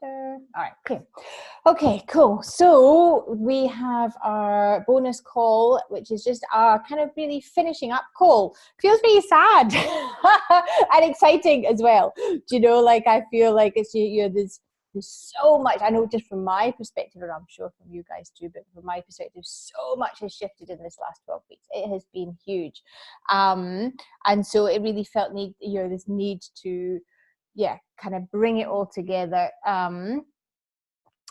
better. All right, okay. Okay, cool. So we have our bonus call, which is just our kind of really finishing up call. Feels really sad and exciting as well. Do you know, like I feel like it's, you know, there's so much. I know just from my perspective, and I'm sure from you guys too, but from my perspective, so much has shifted in this last 12 weeks. It has been huge. And so it really felt this need to, yeah, kind of bring it all together.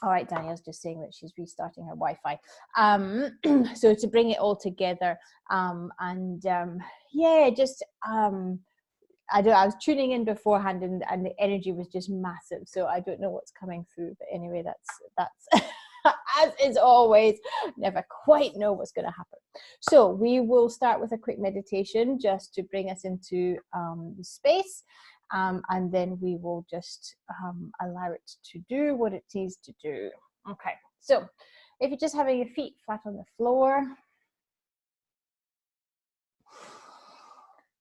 All right, Danielle's just saying that she's restarting her Wi-Fi. So to bring it all together, yeah, just I was tuning in beforehand, and the energy was just massive. So I don't know what's coming through, but anyway, that's as is always, never quite know what's going to happen. So we will start with a quick meditation just to bring us into the space. And then we will just allow it to do what it needs to do. Okay, so if you're just having your feet flat on the floor,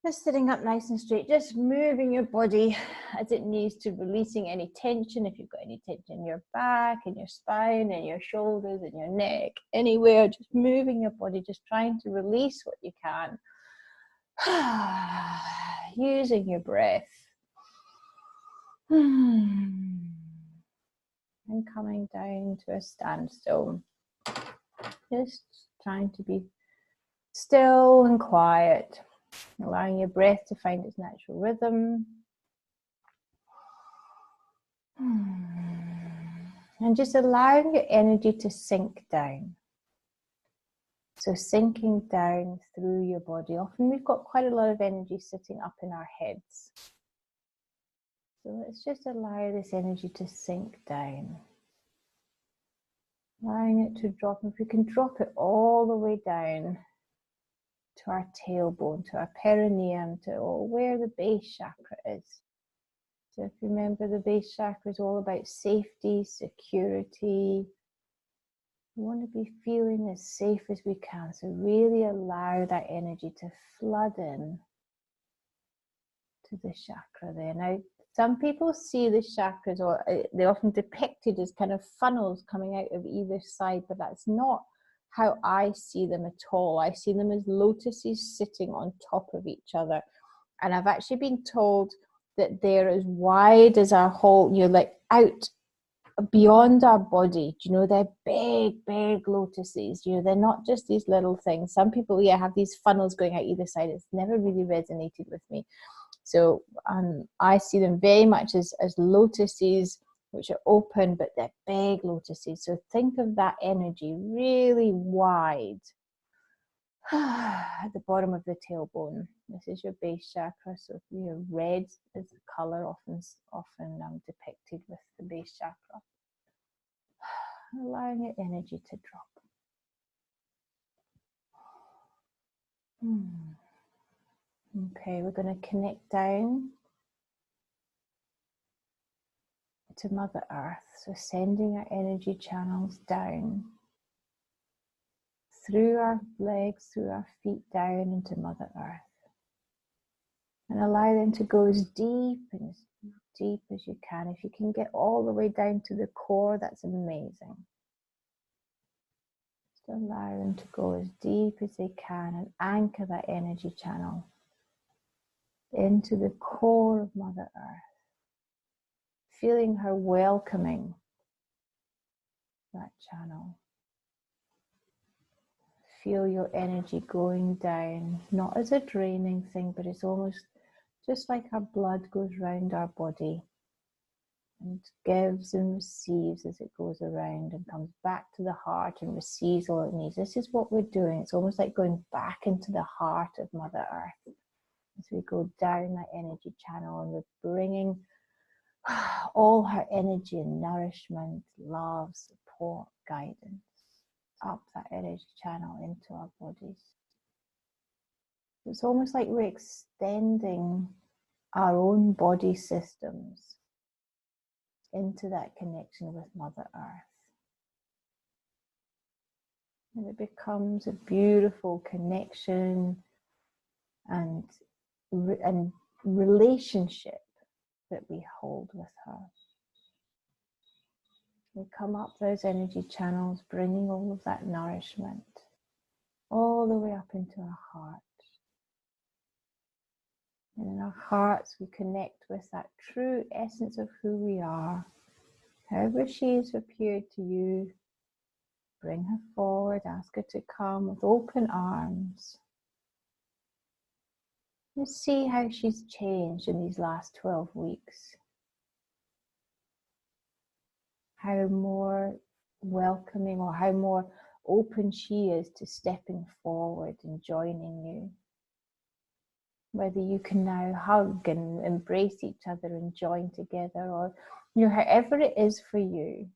just sitting up nice and straight, just moving your body as it needs to, releasing any tension. If you've got any tension in your back, in your spine, in your shoulders, in your neck, anywhere, just moving your body, just trying to release what you can. Using your breath. And coming down to a standstill. Just trying to be still and quiet. Allowing your breath to find its natural rhythm. And just allowing your energy to sink down. So sinking down through your body. Often we've got quite a lot of energy sitting up in our heads. So let's just allow this energy to sink down. Allowing it to drop. If we can drop it all the way down to our tailbone, to our perineum, to where the base chakra is. So if you remember, the base chakra is all about safety, security. We want to be feeling as safe as we can. So really allow that energy to flood in to the chakra there. Now, some people see the chakras, or they're often depicted as kind of funnels coming out of either side, but that's not how I see them at all. I see them as lotuses sitting on top of each other. And I've actually been told that they're as wide as our whole, like out beyond our body. Do you know, they're big, big lotuses. You know, they're not just these little things. Some people, yeah, have these funnels going out either side. It's never really resonated with me. So I see them very much as lotuses, which are open, but they're big lotuses. So think of that energy really wide at the bottom of the tailbone. This is your base chakra. So red is the color often depicted with the base chakra. Allowing your energy to drop. Okay, we're going to connect down to Mother Earth. So sending our energy channels down through our legs, through our feet, down into Mother Earth. And allow them to go as deep and as deep as you can. If you can get all the way down to the core, that's amazing. Just allow them to go as deep as they can and anchor that energy channel into the core of Mother Earth. Feeling her welcoming that channel. Feel your energy going down, not as a draining thing, but it's almost just like our blood goes around our body and gives and receives as it goes around and comes back to the heart and receives all it needs. This is what we're doing. It's almost like going back into the heart of Mother Earth as we go down that energy channel, and we're bringing all her energy and nourishment, love, support, guidance up that energy channel into our bodies. It's almost like we're extending our own body systems into that connection with Mother Earth. And it becomes a beautiful connection and relationship that we hold with her. We come up those energy channels, bringing all of that nourishment all the way up into our heart. And in our hearts, we connect with that true essence of who we are. However she's appeared to you, bring her forward, ask her to come with open arms. And see how she's changed in these last 12 weeks. How more welcoming or how more open she is to stepping forward and joining you. Whether you can now hug and embrace each other and join together, or however it is for you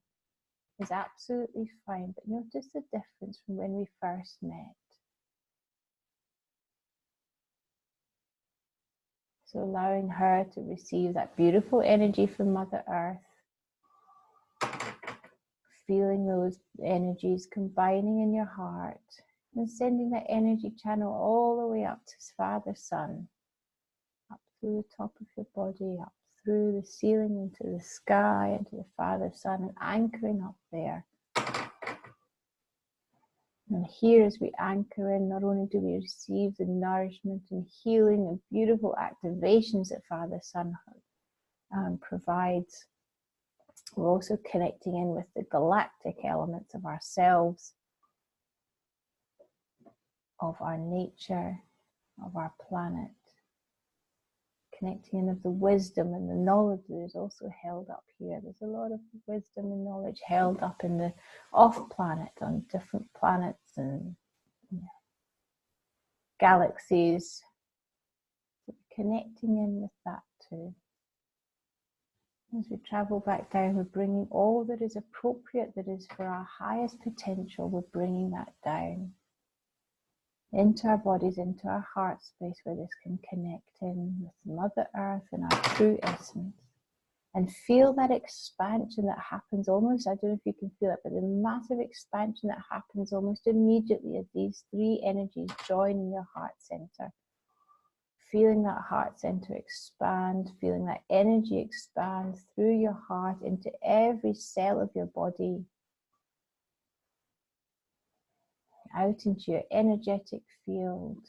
is absolutely fine. But notice the difference from when we first met. So allowing her to receive that beautiful energy from Mother Earth, feeling those energies combining in your heart, and sending that energy channel all the way up to Father Sun, up through the top of your body, up through the ceiling, into the sky, into the Father Sun, and anchoring up there. And here as we anchor in, not only do we receive the nourishment and healing and beautiful activations that Father Sun provides, we're also connecting in with the galactic elements of ourselves, of our nature, of our planet. Connecting in with the wisdom and the knowledge that is also held up here. There's a lot of wisdom and knowledge held up in the off-planet, on different planets and galaxies. So connecting in with that too. As we travel back down, we're bringing all that is appropriate, that is for our highest potential, we're bringing that down into our bodies, into our heart space, where this can connect in with Mother Earth and our true essence. And feel that expansion that happens almost, I don't know if you can feel it, but the massive expansion that happens almost immediately as these three energies join in your heart center. Feeling that heart center expand, feeling that energy expand through your heart into every cell of your body, out into your energetic field,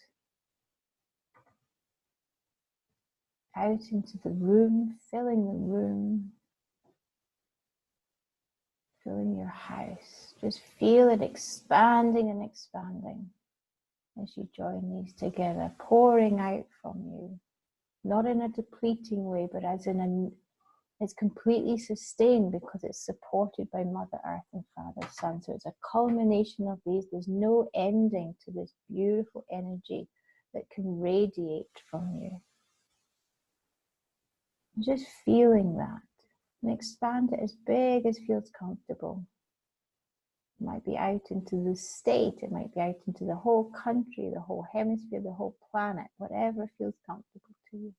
out into the room, filling your house. Just feel it expanding and expanding as you join these together, pouring out from you, not in a depleting way, but as in it's completely sustained because it's supported by Mother Earth and Father Sun. So it's a culmination of these. There's no ending to this beautiful energy that can radiate from you. Just feeling that, and expand it as big as feels comfortable. It might be out into the state, it might be out into the whole country, the whole hemisphere, the whole planet, whatever feels comfortable to you.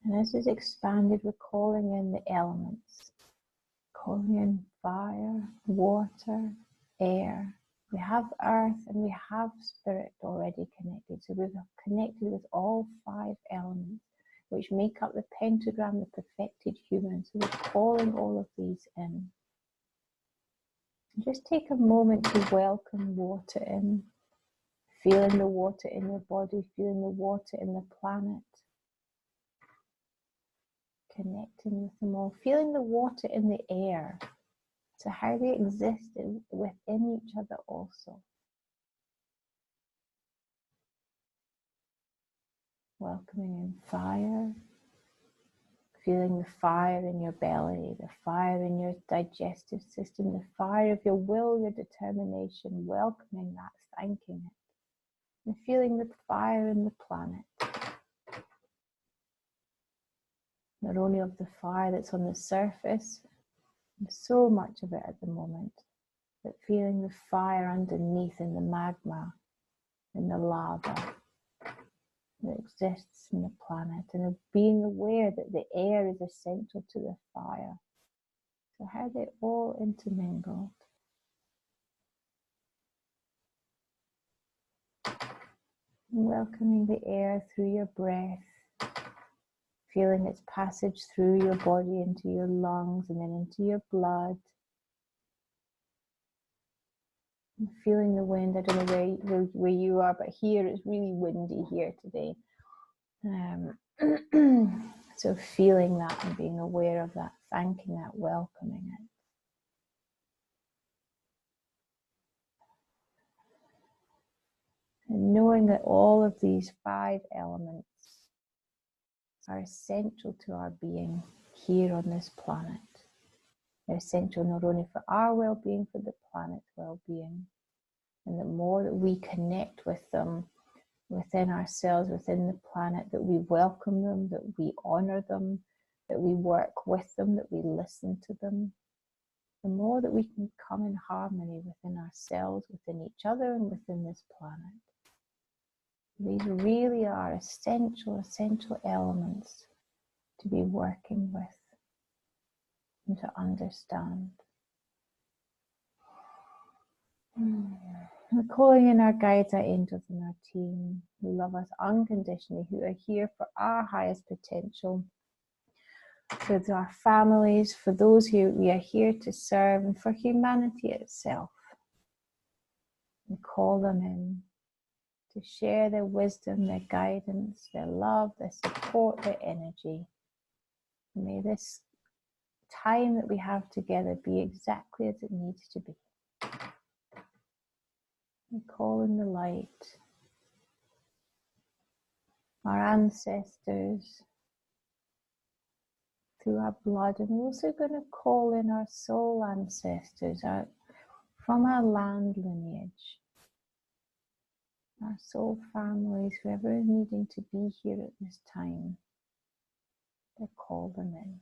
And as it's expanded, we're calling in the elements, calling in fire, water, air. We have earth and we have spirit already connected. So we've connected with all 5 elements, which make up the pentagram, the perfected human. So we're calling all of these in. And just take a moment to welcome water in, feeling the water in your body, feeling the water in the planet. Connecting with them all, feeling the water in the air, so how they exist within each other also. Welcoming in fire, feeling the fire in your belly, the fire in your digestive system, the fire of your will, your determination, welcoming that, thanking it, and feeling the fire in the planet. Not only of the fire that's on the surface, there's so much of it at the moment, but feeling the fire underneath in the magma, in the lava that exists in the planet, and being aware that the air is essential to the fire. So how they all intermingled. Welcoming the air through your breath, feeling its passage through your body into your lungs and then into your blood. And feeling the wind. I don't know where you are, but here it's really windy here today. So feeling that and being aware of that, thanking that, welcoming it. And knowing that all of these 5 elements are essential to our being here on this planet. They're essential not only for our well-being, for the planet's well-being. And the more that we connect with them within ourselves, within the planet, that we welcome them, that we honor them, that we work with them, that we listen to them, the more that we can come in harmony within ourselves, within each other, and within this planet. These really are essential elements to be working with and to understand. We're calling in our guides, our angels, and our team who love us unconditionally, who are here for our highest potential, for our families, for those who we are here to serve, and for humanity itself. And call them in to share their wisdom, their guidance, their love, their support, their energy. May this time that we have together be exactly as it needs to be. We call in the light, our ancestors, through our blood, and we're also going to call in our soul ancestors from our land lineage, our soul families, whoever is needing to be here at this time. We'll call them in.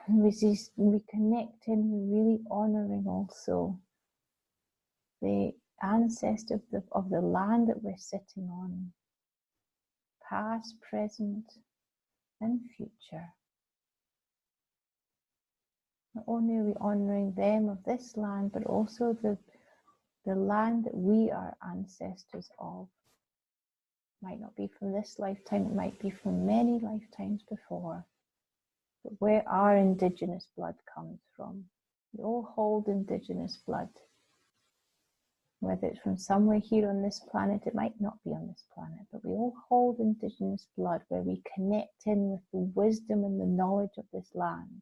And we connect in, we're really honouring also the ancestor of the land that we're sitting on, past, present, and future. Not only are we honouring them of this land, but also the land that we are ancestors of. Might not be from this lifetime, it might be from many lifetimes before. But where our indigenous blood comes from. We all hold indigenous blood. Whether it's from somewhere here on this planet, it might not be on this planet, but we all hold indigenous blood where we connect in with the wisdom and the knowledge of this land,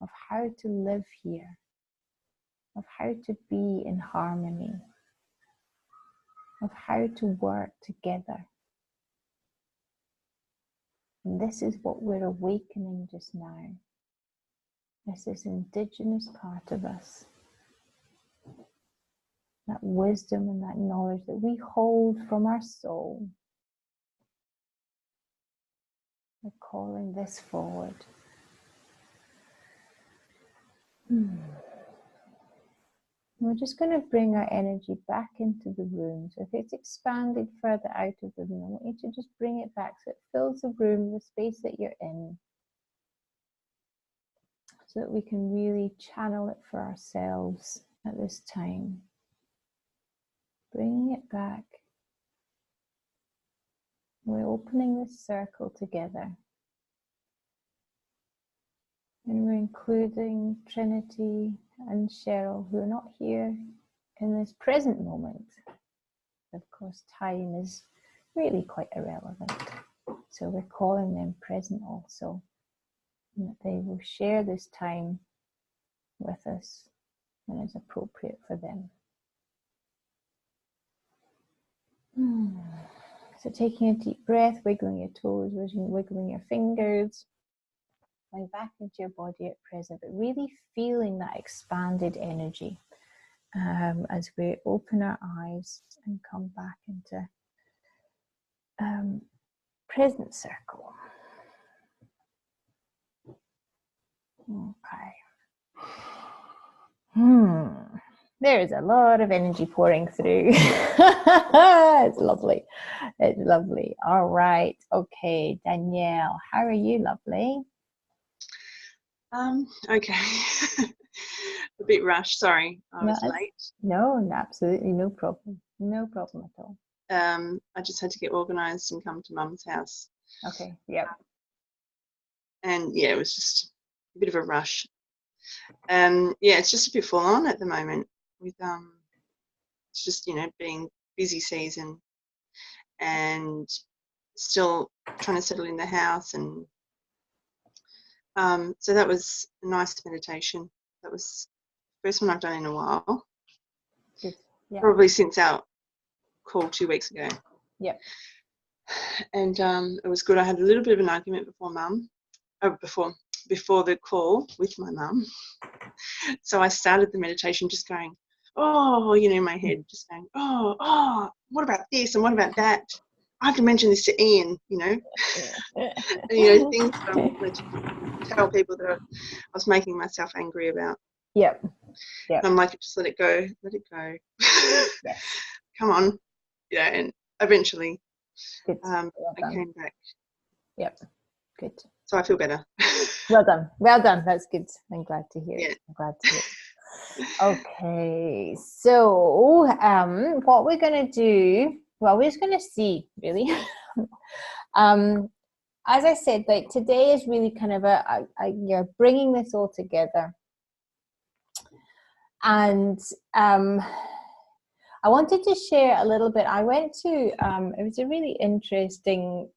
of how to live here, of how to be in harmony, of how to work together. And this is what we're awakening just now. This is indigenous part of us. That wisdom and that knowledge that we hold from our soul. We're calling this forward. We're just going to bring our energy back into the room. So if it's expanded further out of the room, I want you to just bring it back so it fills the room, the space that you're in, so that we can really channel it for ourselves at this time. Bringing it back. We're opening this circle together. And we're including Trinity and Cheryl, who are not here in this present moment. Of course, time is really quite irrelevant. So we're calling them present also. And that they will share this time with us when it's appropriate for them. So taking a deep breath, wiggling your toes, wiggling your fingers. Going back into your body at present, but really feeling that expanded energy as we open our eyes and come back into present circle. Okay. There's a lot of energy pouring through. It's lovely. It's lovely. All right. Okay, Danielle, how are you, lovely? Okay. a bit rushed. Sorry, I No, was late. no, absolutely no problem. No problem at all. I just had to get organised and come to Mum's house. Okay, yep. And yeah, it was just a bit of a rush. Yeah, it's just a bit full on at the moment with it's just, you know, being busy season and still trying to settle in the house. And so that was a nice meditation. That was the first one I've done in a while. Good. Yeah. Probably since our call 2 weeks ago. Yep. And it was good. I had a little bit of an argument before the call with my mum. So I started the meditation just going, oh, you know, in my head, just going, oh, what about this and what about that? I have to mention this to Ian, you know. And, you know, things that I wanted to tell people that I was making myself angry about. Yep. And I'm like, just let it go. Yes. Come on. Yeah, and eventually Well I came back. Yep. Good. So I feel better. Well done. Well done. That's good. I'm glad to hear Yeah. it. I'm glad to hear it. Okay. So what we're going to do, well, we're just going to see, really. As I said, like today is really kind of you're bringing this all together. And I wanted to share a little bit. I went to, it was a really interesting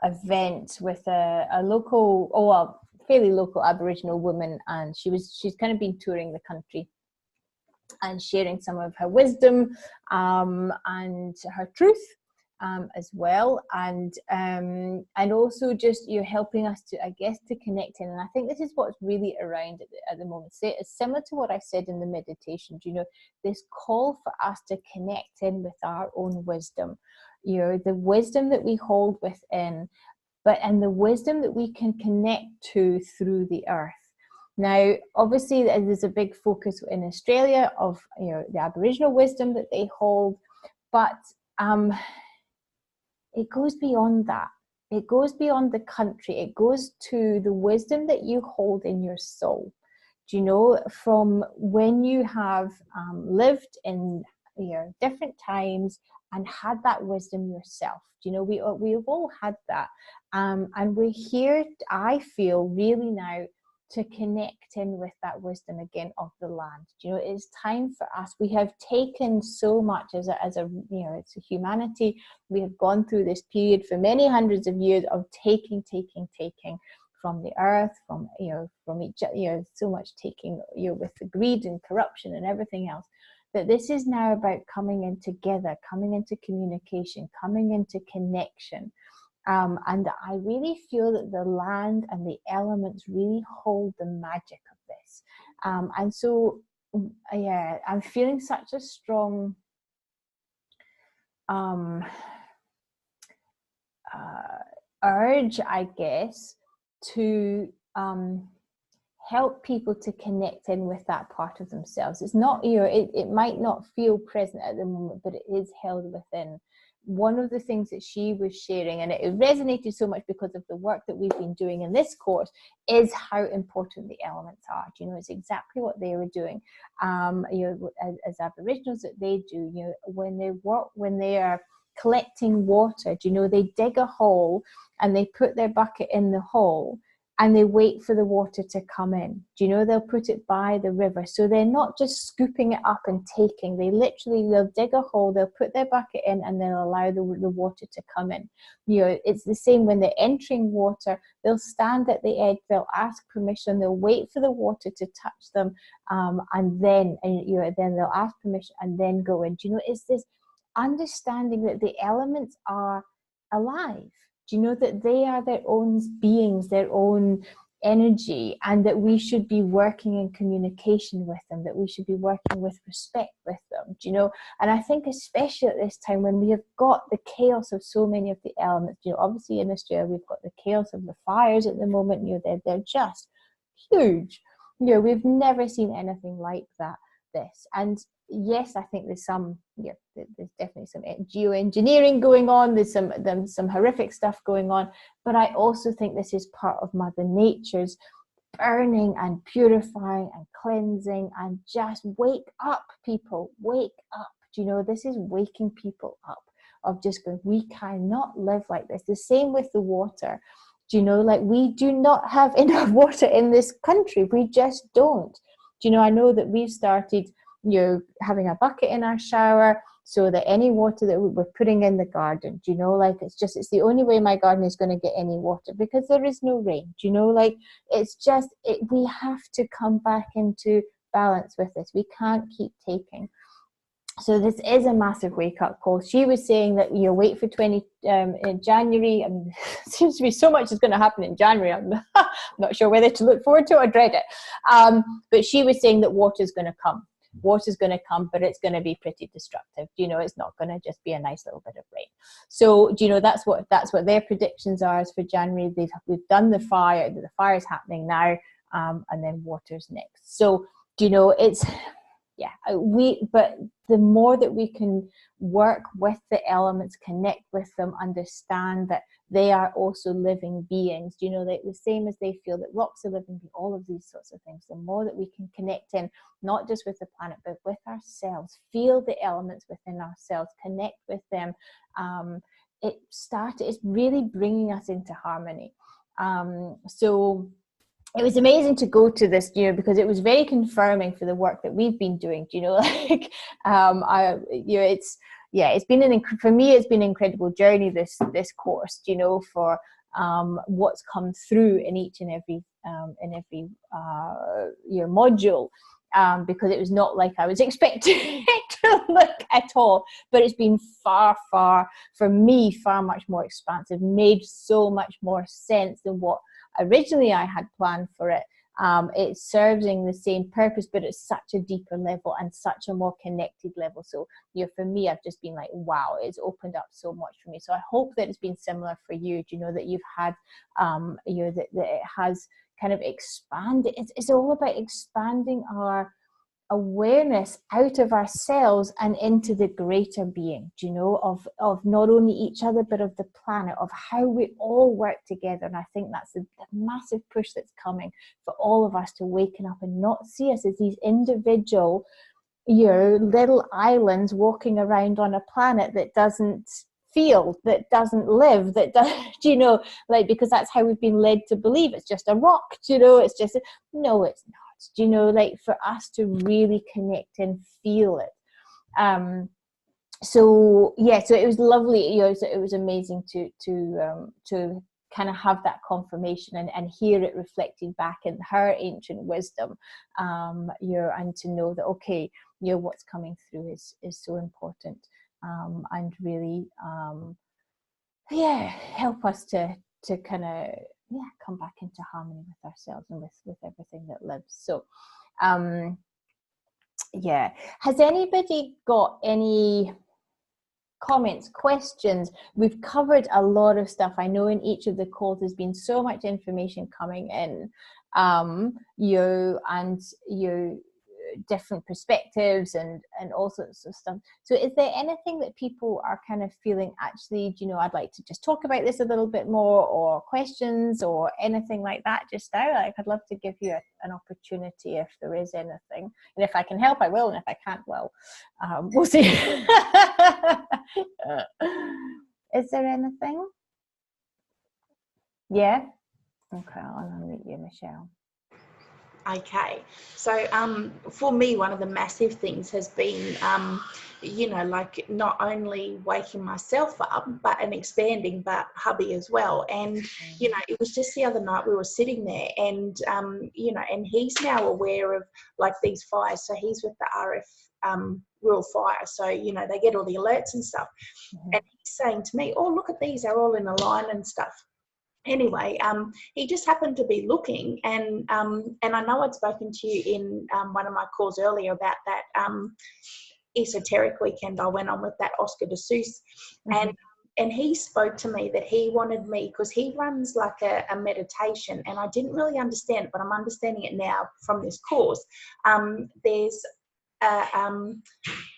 event with a local, fairly local Aboriginal woman, and she's kind of been touring the country and sharing some of her wisdom and her truth as well, and also just helping us to, I guess, to connect in. And I think this is what's really around at the moment. It's similar to what I said in the meditation. This call for us to connect in with our own wisdom, the wisdom that we hold within, and the wisdom that we can connect to through the earth. Now, obviously, there's a big focus in Australia of the Aboriginal wisdom that they hold, but it goes beyond that. It goes beyond the country. It goes to the wisdom that you hold in your soul. From when you have lived in different times and had that wisdom yourself. We've all had that, and we're here, I feel, really now to connect in with that wisdom again of the land. It's time for us. We have taken so much as a it's a humanity. We have gone through this period for many hundreds of years of taking from the earth, from each, so much taking, with the greed and corruption and everything else. That this is now about coming in together, coming into communication, coming into connection. And I really feel that the land and the elements really hold the magic of this. And so, yeah, I'm feeling such a strong urge, I guess, to help people to connect in with that part of themselves. It's not, it might not feel present at the moment, but it is held within. One of the things that she was sharing, and it resonated so much because of the work that we've been doing in this course, is how important the elements are. It's exactly what they were doing. As Aboriginals, that they do, when they are collecting water, they dig a hole and they put their bucket in the hole and they wait for the water to come in. They'll put it by the river. So they're not just scooping it up and taking. They'll dig a hole, they'll put their bucket in, and they'll allow the water to come in. It's the same when they're entering water. They'll stand at the edge, they'll ask permission, they'll wait for the water to touch them, and then they'll ask permission and then go in. It's this understanding that the elements are alive. That they are their own beings, their own energy, and that we should be working in communication with them, that we should be working with respect with them, And I think especially at this time when we have got the chaos of so many of the elements, obviously in Australia we've got the chaos of the fires at the moment, they're just huge. We've never seen anything like this. And yes, I think there's definitely some geoengineering going on. There's some horrific stuff going on, but I also think this is part of Mother Nature's burning and purifying and cleansing, and just wake up, people, wake up. Do you know, this is waking people up, of just going, we cannot live like this. The same with the water. Do you know, like, we do not have enough water in this country. We just don't. Do you know, I know that we've started, you know, having a bucket in our shower, so that any water that we're putting in the garden, do you know, like, it's the only way my garden is going to get any water, because there is no rain. Do you know, like, it's just, we have to come back into balance with this. We can't keep taking. So this is a massive wake-up call. She was saying that you wait for in January. It seems to be so much is going to happen in January. I'm not sure whether to look forward to it or dread it. But she was saying that water's going to come. Water's going to come, but it's going to be pretty destructive. You know, it's not going to just be a nice little bit of rain. So, you know, that's what their predictions are as for January. We've done the fire. The fire is happening now, and then water's next. So, you know, it's. Yeah, but the more that we can work with the elements, connect with them, understand that they are also living beings, you know, the same as they feel that rocks are living beings, all of these sorts of things, the more that we can connect in, not just with the planet, but with ourselves, feel the elements within ourselves, connect with them, it's really bringing us into harmony. So it was amazing to go to this, you know, because it was very confirming for the work that we've been doing. You know, like, it's been for me, it's been an incredible journey. This course, you know, for what's come through in each and every module, because it was not like I was expecting it to look at all. But it's been far for me, far much more expansive, made so much more sense than what originally I had planned for it. It's serving the same purpose, but it's such a deeper level and such a more connected level. So, you know, for me, I've just been like, wow, it's opened up so much for me. So I hope that it's been similar for you. Do you know, that you've had, you know, that it has kind of expanded. It's all about expanding our awareness out of ourselves and into the greater being, you know, of not only each other, but of the planet, of how we all work together. And I think that's the massive push that's coming for all of us, to waken up and not see us as these individual, you know, little islands walking around on a planet that doesn't feel, that doesn't live, that does, you know, like, because that's how we've been led to believe. It's just a rock, you know, it's just, no, it's not. Do you know, like, for us to really connect and feel it. So it was lovely, you know, so it was amazing to kind of have that confirmation and hear it reflected back in her ancient wisdom, you know, and to know that, okay, you know, what's coming through is so important, and really help us to kind of come back into harmony with ourselves and with everything that lives. So has anybody got any comments, questions? We've covered a lot of stuff. I know in each of the calls there's been so much information coming in, different perspectives and all sorts of stuff. So is there anything that people are kind of feeling, actually, you know, I'd like to just talk about this a little bit more, or questions or anything like that just now? Like, I'd love to give you an opportunity if there is anything, and if I can help I will, and if I can't, well, we'll see. Is there anything? Yeah, okay, I'll unmute you, Michelle. Okay, so for me, one of the massive things has been, you know, like, not only waking myself up, but expanding, but hubby as well. And, you know, it was just the other night we were sitting there, and, you know, and he's now aware of, like, these fires. So he's with the RF rural fire. So, you know, they get all the alerts and stuff. And he's saying to me, oh, look at these, they're all in a line and stuff. Anyway, he just happened to be looking, and I know I'd spoken to you in one of my calls earlier about that esoteric weekend I went on with that Oscar de Seuss, and he spoke to me that he wanted me, because he runs like a meditation, and I didn't really understand it, but I'm understanding it now from this course. There's an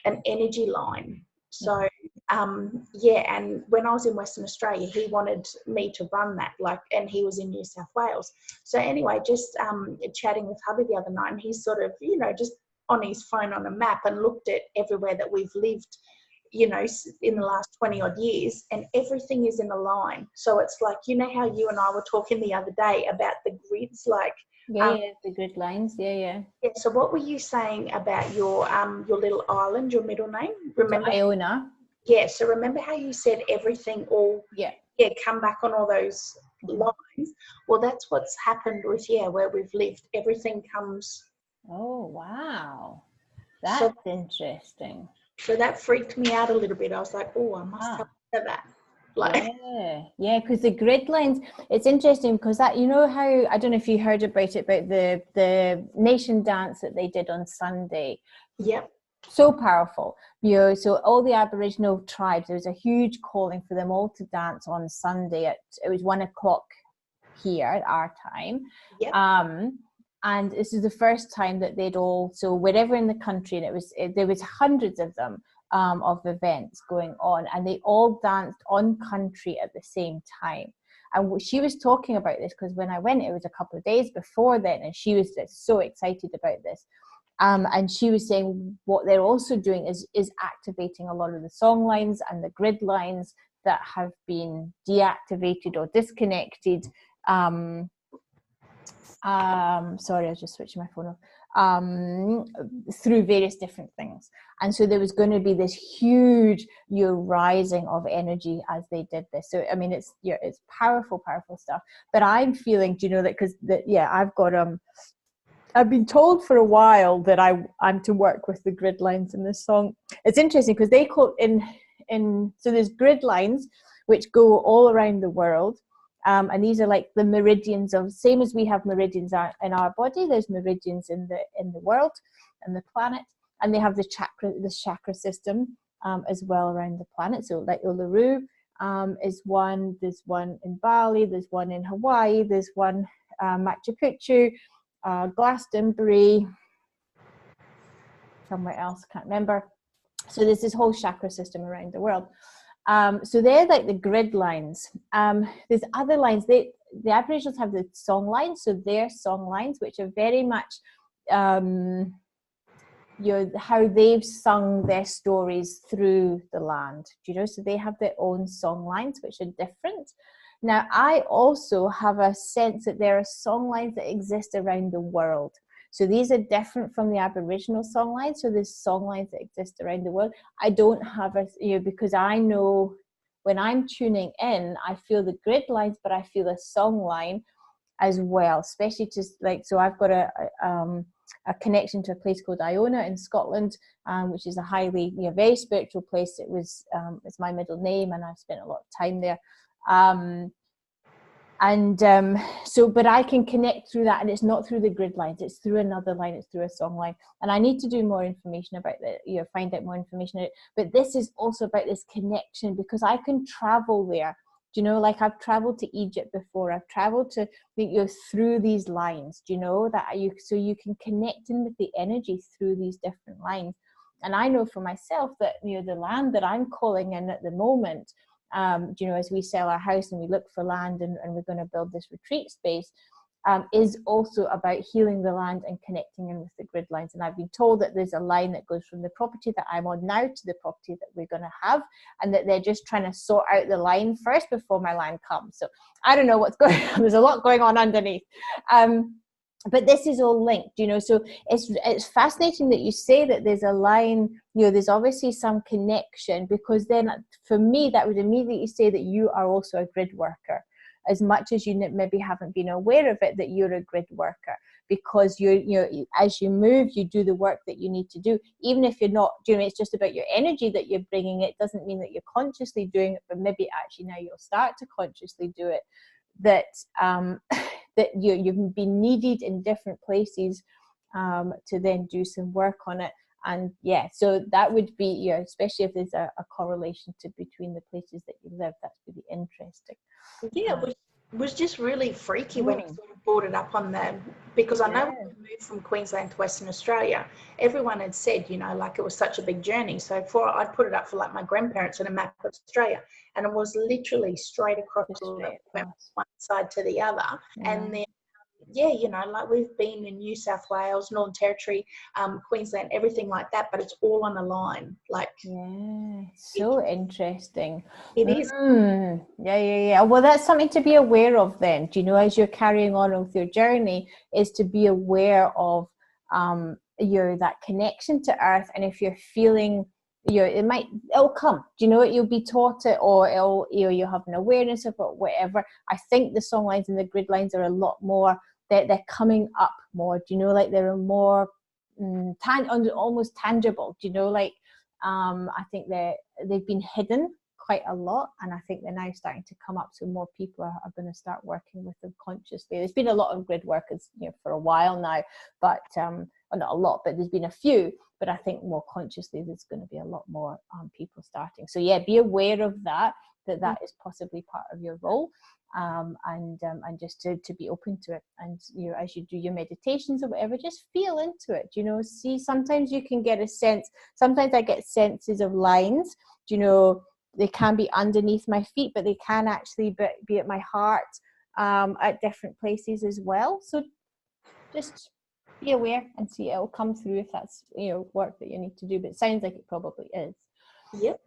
energy line. So yeah, and when I was in Western Australia, he wanted me to run that, and he was in New South Wales. So anyway, just chatting with hubby the other night, and he's sort of, just on his phone on a map and looked at everywhere that we've lived, in the last 20 odd years, and everything is in a line. So it's like, how you and I were talking the other day about the grids, yeah, the grid lines, yeah. So what were you saying about your little island, your middle name? Remember? Iona. Yeah, so remember how you said everything come back on all those lines? Well, that's what's happened with, where we've lived. Everything comes. Oh, wow. That's interesting. So that freaked me out a little bit. I was like, oh, I must have that. Yeah, because the grid lines, it's interesting because that, how, I don't know if you heard about it, about the nation dance that they did on Sunday. Yep. So powerful, so all the Aboriginal tribes, there was a huge calling for them all to dance on Sunday it was 1 o'clock here at our time. Yep. And this is the first time that they'd all, so wherever in the country, and there was hundreds of them, of events going on, and they all danced on country at the same time. And she was talking about this because when I went, it was a couple of days before then, and she was so excited about this. And she was saying what they're also doing is activating a lot of the song lines and the grid lines that have been deactivated or disconnected. Sorry, I was just switching my phone off. Through various different things. And so there was going to be this huge rising of energy as they did this. So I mean, it's powerful stuff. But I'm feeling, that because I've got I've been told for a while that I'm to work with the grid lines in this song. It's interesting because they call so there's grid lines which go all around the world. And these are like the meridians of, same as we have meridians in our body, there's meridians in the world and the planet, and they have the chakra system as well around the planet. So like Uluru is one, there's one in Bali, there's one in Hawaii, there's one Machu Picchu, Glastonbury, somewhere else, can't remember. So there's this whole chakra system around the world. So they're like the grid lines. There's other lines. The Aboriginals have the song lines, so their song lines, which are very much how they've sung their stories through the land. So they have their own song lines, which are different. Now, I also have a sense that there are song lines that exist around the world. So these are different from the Aboriginal songlines. So there's songlines that exist around the world. I don't have because I know when I'm tuning in, I feel the grid lines, but I feel a song line as well, especially just so I've got a connection to a place called Iona in Scotland, which is a highly, very spiritual place. It's my middle name, and I've spent a lot of time there. But I can connect through that, and it's not through the grid lines, it's through another line, it's through a song line. And I need to do more information about that, find out more information. But this is also about this connection, because I can travel there. I've traveled to Egypt before, I've traveled to through these lines, so you can connect in with the energy through these different lines. And I know for myself that, the land that I'm calling in at the moment, as we sell our house and we look for land and we're going to build this retreat space, is also about healing the land and connecting in with the grid lines. And I've been told that there's a line that goes from the property that I'm on now to the property that we're going to have, and that they're just trying to sort out the line first before my line comes. So I don't know what's going on. There's a lot going on underneath. But this is all linked, so it's fascinating that you say that there's a line, there's obviously some connection, because then for me, that would immediately say that you are also a grid worker, as much as you maybe haven't been aware of it, that you're a grid worker, because as you move, you do the work that you need to do. Even if you're not doing it, it's just about your energy that you're bringing. It doesn't mean that you're consciously doing it, but maybe actually now you'll start to consciously do it. That that you've been needed in different places to then do some work on it. And so that would be, especially if there's a correlation between the places that you live, that's really interesting. was just really freaky when he Mm. sort of brought it up on the, because I know Yeah. when we moved from Queensland to Western Australia, everyone had said, you know, like it was such a big journey. So I'd put it up for like my grandparents and a map of Australia, and it was literally straight across, Just all straight went across. one side to the other. Yeah. And then, yeah, you know, like we've been in New South Wales, Northern Territory, Queensland, everything like that, but it's all on a line. Like, Yeah, so interesting. it is. Yeah. Well, that's something to be aware of then. Do you know, as you're carrying on with your journey, is to be aware of your that connection to Earth, and if you're feeling it'll come. Do you know it? You'll be taught it, or it'll you'll have an awareness of it, whatever. I think the song lines and the grid lines are a lot more. They're coming up more. Do you know, like they're more almost tangible. Do you know, like I think they've been hidden quite a lot, and I think they're now starting to come up, so more people are going to start working with them consciously. There's been a lot of grid workers, you know, for a while now, but well, not a lot, but there's been a few. But I think more consciously there's going to be a lot more people starting. So yeah, be aware of that is possibly part of your role. And just to be open to it, and you know, as you do your meditations or whatever, just feel into it. You know, see, sometimes you can get a sense. Sometimes I get senses of lines. You know, they can be underneath my feet, but they can actually be at my heart, at different places as well. So just be aware and see, it'll come through if that's, you know, work that you need to do. But it sounds like it probably is. Yep.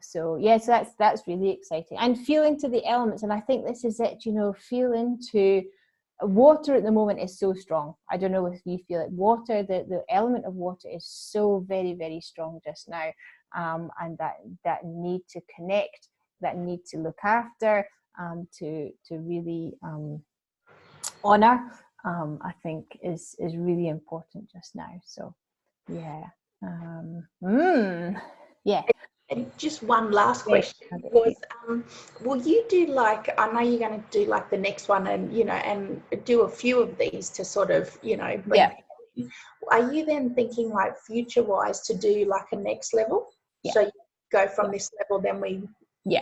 So yes, that's really exciting, and feel into the elements. And I think this is it, you know, feel into water. At the moment is so strong. I don't know if you feel it. Water, the element of water is so very, very strong just now, and that need to connect, that need to look after, to really honor, I think is really important just now. So yeah. Yeah. And just one last question was, will you do, like, I know you're going to do like the next one, and you know, and do a few of these to sort of, you know, bring Yeah. people in. Are you then thinking like future wise to do like a next level? Yeah. So you go from this level, then we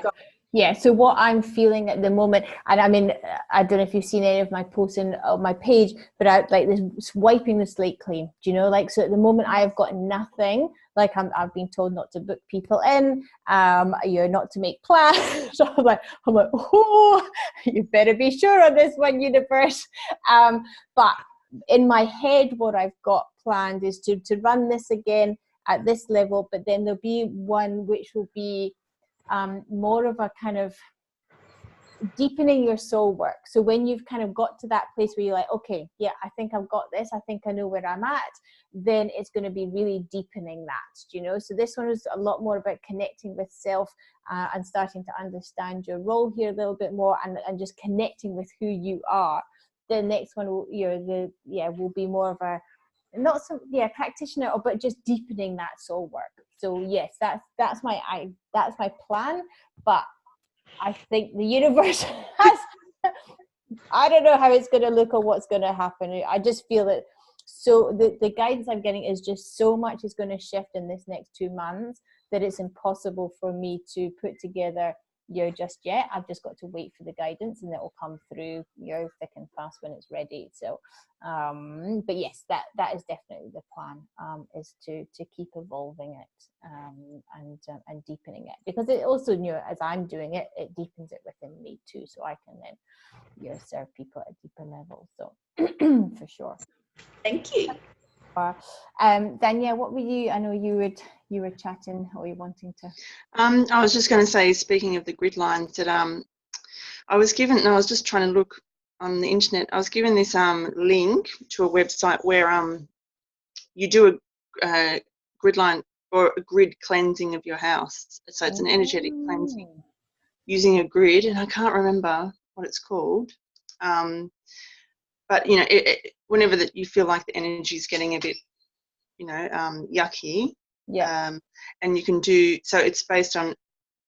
go. Yeah, so what I'm feeling at the moment, and I mean, I don't know if you've seen any of my posts on my page, but I like this wiping the slate clean. Do you know, like, so at the moment I have got nothing. Like I've been told not to book people in, you're not to make plans. So I'm like, oh, you better be sure on this one, universe. But in my head, what I've got planned is to run this again at this level, but then there'll be one which will be more of a kind of deepening your soul work. So when you've kind of got to that place where you're like, okay, yeah, I think I've got this, I think I know where I'm at, then it's going to be really deepening that, you know. So this one is a lot more about connecting with self, and starting to understand your role here a little bit more, and just connecting with who you are. The next one will, you know, will be more of a, not some practitioner, but just deepening that soul work. So yes, that's my plan. But I think the universe has, I don't know how it's going to look or what's going to happen. I just feel it. So the guidance I'm getting is just so much is going to shift in this next 2 months that it's impossible for me to put together, you know, just yet. I've just got to wait for the guidance, and it will come through, you know, thick and fast when it's ready. So, but yes, that is definitely the plan, is to keep evolving it, and deepening it, because it also, you know, as I'm doing it, it deepens it within me too, so I can then, you know, serve people at a deeper level. So for sure. Thank you. Danielle, what were you? I know you were chatting, or you wanting to? I was just going to say, speaking of the grid lines, that I was just trying to look on the internet. I was given this link to a website where you do a grid line or a grid cleansing of your house. So it's an energetic cleansing using a grid, and I can't remember what it's called. But you know, whenever that you feel like the energy is getting a bit, you know, yucky, and you can do, so it's based on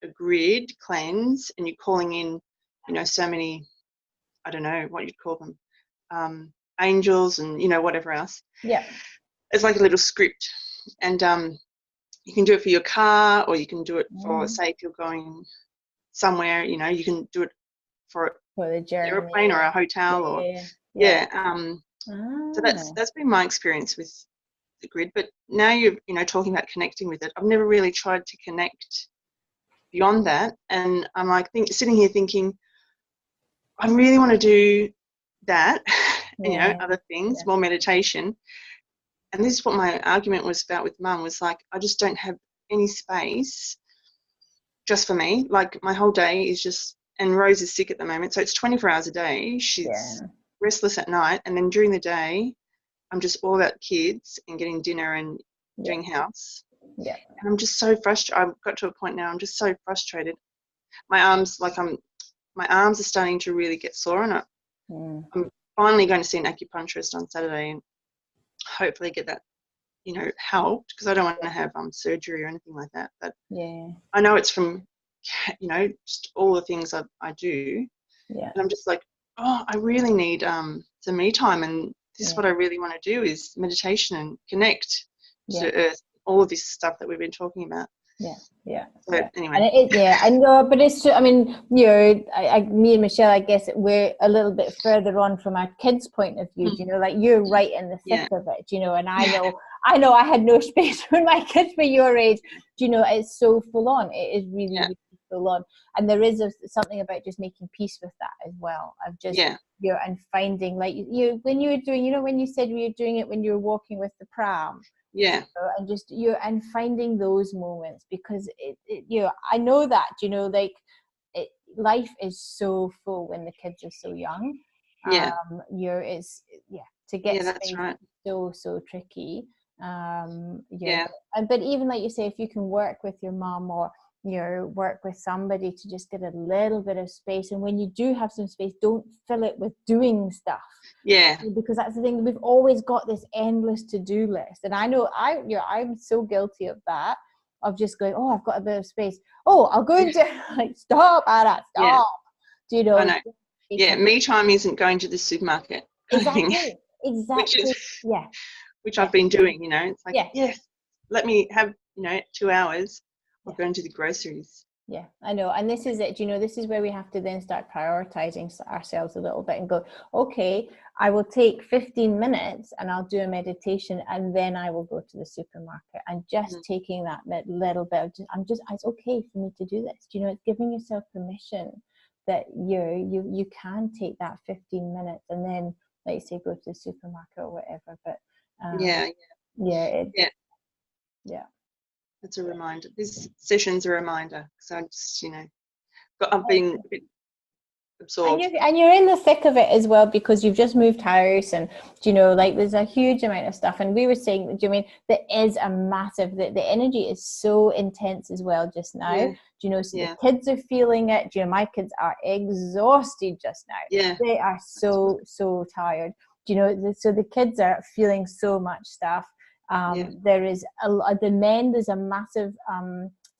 a grid cleanse, and you're calling in, you know, so many, I don't know what you'd call them, angels, and you know, whatever else. Yeah, it's like a little script, and you can do it for your car, or you can do it for, say, if you're going somewhere, you know, you can do it for For the journey. airplane or a hotel or so that's been my experience with the grid. But now you're talking about connecting with it. I've never really tried to connect beyond that, and I'm like sitting here thinking I really want to do that, other things, more meditation. And this is what my argument was about with Mum, was like, I just don't have any space just for me. Like my whole day is just, and Rose is sick at the moment, so it's 24 hours a day. She's restless at night, and then during the day I'm just all about kids and getting dinner and doing house. And I'm just so frustrated. I've got to a point now I'm just so frustrated. My arms are starting to really get sore, and I'm finally going to see an acupuncturist on Saturday and hopefully get that helped, because I don't want to have surgery or anything like that. But I know it's from just all the things I do, and I'm just like, oh, I really need some me time, and this is what I really want to do, is meditation and connect to earth, all of this stuff that we've been talking about. Anyway, and I know, but it's true. I mean, me and Michelle, I guess we're a little bit further on from our kids' point of view. Like you're right in the thick of it. And I know I had no space when my kids were your age. It's so full on. It is really, really full on, and there is something about just making peace with that as well. Of just and finding, like when you were doing, when you said we were doing it when you were walking with the pram. And just and finding those moments, because I know that life is so full when the kids are so young. To get that's right. so tricky. And but even like you say, if you can work with your mom or work with somebody to just get a little bit of space, and when you do have some space, don't fill it with doing stuff. Because that's the thing, we've always got this endless to-do list, and I know I'm so guilty of that, of just going, oh, I've got a bit of space, oh, I'll go and do like, stop Anna, stop. I know. Me time isn't going to the supermarket. Exactly. Which I've been doing. It's like let me have 2 hours of going to the groceries. I know. And this is it. This is where we have to then start prioritizing ourselves a little bit and go, okay, I will take 15 minutes and I'll do a meditation, and then I will go to the supermarket, and just taking that little bit of it's okay for me to do this. It's giving yourself permission that you can take that 15 minutes and then, like you say, go to the supermarket or whatever. But it's a reminder. This session's a reminder, because I just I've been a bit absorbed, and you're in the thick of it as well, because you've just moved house, and like there's a huge amount of stuff. And we were saying, there is a massive, the energy is so intense as well just now. So the kids are feeling it. My kids are exhausted just now. They are so tired. So the kids are feeling so much stuff. There is there's a massive